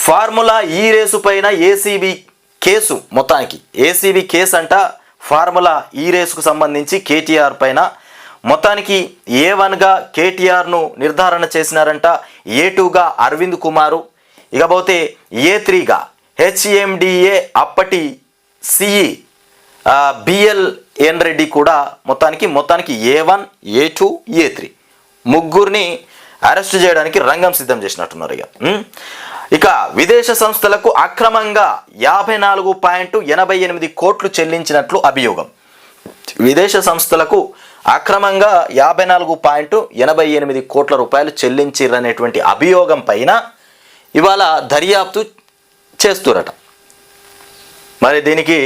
Formula ఈ race పైన ACB case, మొత్తానికి ఏసీబీ కేసు అంట. ఫార్ములా ఈ రేసుకు సంబంధించి కేటీఆర్ పైన మొత్తానికి A1గా కేటీఆర్ను నిర్ధారణ చేసినారంట, A2గా అరవింద్ కుమారు, ఇకపోతే A3గా HMDA అప్పటి సిఈ BLN రెడ్డి కూడా మొత్తానికి A1, A2, A3 ముగ్గురిని అరెస్ట్ చేయడానికి రంగం సిద్ధం చేసినట్టున్నారు. ఇక విదేశ సంస్థలకు అక్రమంగా 54.88 కోట్లు చెల్లించినట్లు అభియోగం. విదేశ సంస్థలకు అక్రమంగా 54.88 కోట్ల రూపాయలు చెల్లించిరనేటువంటి అభియోగం పైన ఇవాళ దర్యాప్తు చేస్తురట. మరి దీనికి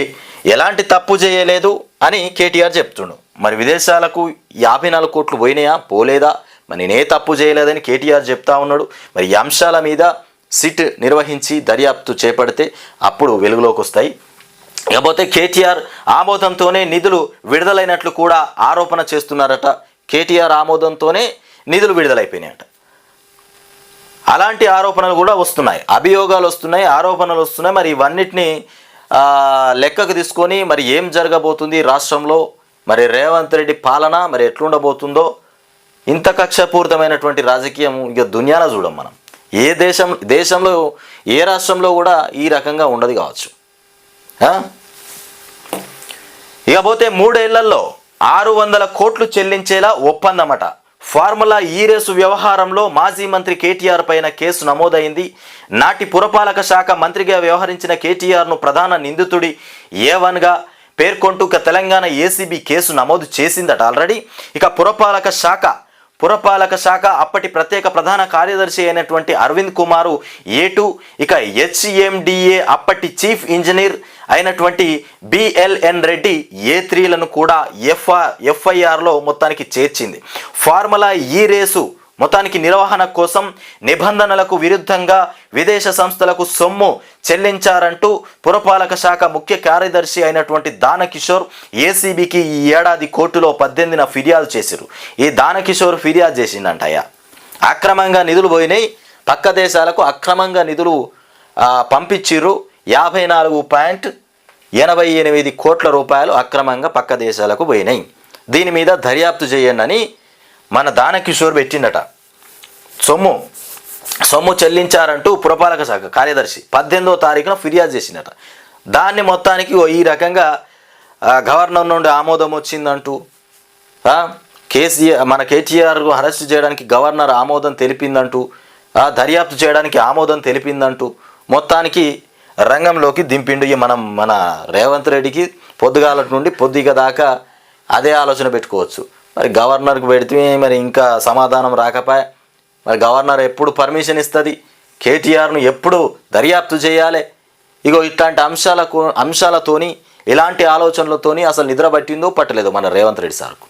ఎలాంటి తప్పు చేయలేదు అని కేటీఆర్ చెప్తుండు. మరి విదేశాలకు 54 కోట్లు పోయినాయా పోలేదా, మరి నేనే తప్పు చేయలేదని కేటీఆర్ చెప్తా ఉన్నాడు. మరి ఈ అంశాల మీద సిట్ నిర్వహించి దర్యాప్తు చేపడితే అప్పుడు వెలుగులోకి వస్తాయి. ఇకపోతే కేటీఆర్ ఆమోదంతోనే నిధులు విడుదలైనట్లు కూడా ఆరోపణ చేస్తున్నారట. కేటీఆర్ ఆమోదంతోనే నిధులు విడుదలైపోయినాయట. అలాంటి ఆరోపణలు కూడా వస్తున్నాయి, అభియోగాలు వస్తున్నాయి, ఆరోపణలు వస్తున్నాయి. మరి ఇవన్నిటిని లెక్కకు తీసుకొని మరి ఏం జరగబోతుంది రాష్ట్రంలో, మరి రేవంత్ రెడ్డి పాలన మరి ఎట్లుండబోతుందో, ఇంత కక్షపూరితమైనటువంటి రాజకీయం ఇక దునియాలో చూడం మనం. ఏ దేశంలో ఏ రాష్ట్రంలో కూడా ఈ రకంగా ఉండదు కావచ్చు. ఇకపోతే 3 ఏళ్లలో 600 కోట్లు చెల్లించేలా ఒప్పందమట. ఫార్ములా ఈ రేసు వ్యవహారంలో మాజీ మంత్రి కేటీఆర్ పైన కేసు నమోదైంది. నాటి పురపాలక శాఖ మంత్రిగా వ్యవహరించిన కేటీఆర్ను ప్రధాన నిందితుడి A1గా పేర్కొంటూ తెలంగాణ ఏసీబీ కేసు నమోదు చేసిందట ఆల్రెడీ. ఇక పురపాలక శాఖ అప్పటి ప్రత్యేక ప్రధాన కార్యదర్శి అయినటువంటి అరవింద్ కుమారు A2, ఇక HMDA అప్పటి చీఫ్ ఇంజనీర్ అయినటువంటి BLN రెడ్డి A3లను కూడా FIRలో మొత్తానికి చేర్చింది. ఫార్ములా ఈ రేసు మొత్తానికి నిర్వహణ కోసం నిబంధనలకు విరుద్ధంగా విదేశ సంస్థలకు సొమ్ము చెల్లించారంటూ పురపాలక శాఖ ముఖ్య కార్యదర్శి అయినటువంటి దానకిషోర్ ఏసీబీకి ఈ ఏడాది కోర్టులో 18న ఫిర్యాదు చేశారు. ఈ దానకిషోర్ ఫిర్యాదు చేసిందంటయ్యా, అక్రమంగా నిధులు పోయినాయి, పక్క దేశాలకు అక్రమంగా నిధులు పంపించిర్రు, 54.88 కోట్ల రూపాయలు అక్రమంగా పక్క దేశాలకు పోయినాయి, దీని మీద దర్యాప్తు చేయండి అని మన దానకిషోర్ పెట్టిండట. సొమ్ము చెల్లించారంటూ పురపాలక శాఖ కార్యదర్శి 18వ తారీఖున ఫిర్యాదు చేసిందట. దాన్ని మొత్తానికి ఈ రకంగా గవర్నర్ నుండి ఆమోదం వచ్చిందంటూ, మన కేటీఆర్ అరెస్ట్ చేయడానికి గవర్నర్ ఆమోదం తెలిపిందంటూ, దర్యాప్తు చేయడానికి ఆమోదం తెలిపిందంటూ మొత్తానికి రంగంలోకి దింపిండు. మన రేవంత్ రెడ్డికి పొద్దుగాల నుండి పొద్దుగ దాకా అదే ఆలోచన పెట్టుకోవచ్చు. మరి గవర్నర్కి పెడితే మరి ఇంకా సమాధానం రాకపోయా, మరి గవర్నర్ ఎప్పుడు పర్మిషన్ ఇస్తుంది, కేటీఆర్ను ఎప్పుడు దర్యాప్తు చేయాలి? ఇగో ఇట్లాంటి అంశాలతోని ఇలాంటి ఆలోచనలతోని అసలు నిద్ర పట్టిందో పట్టలేదో మన రేవంత్ రెడ్డి సార్కు.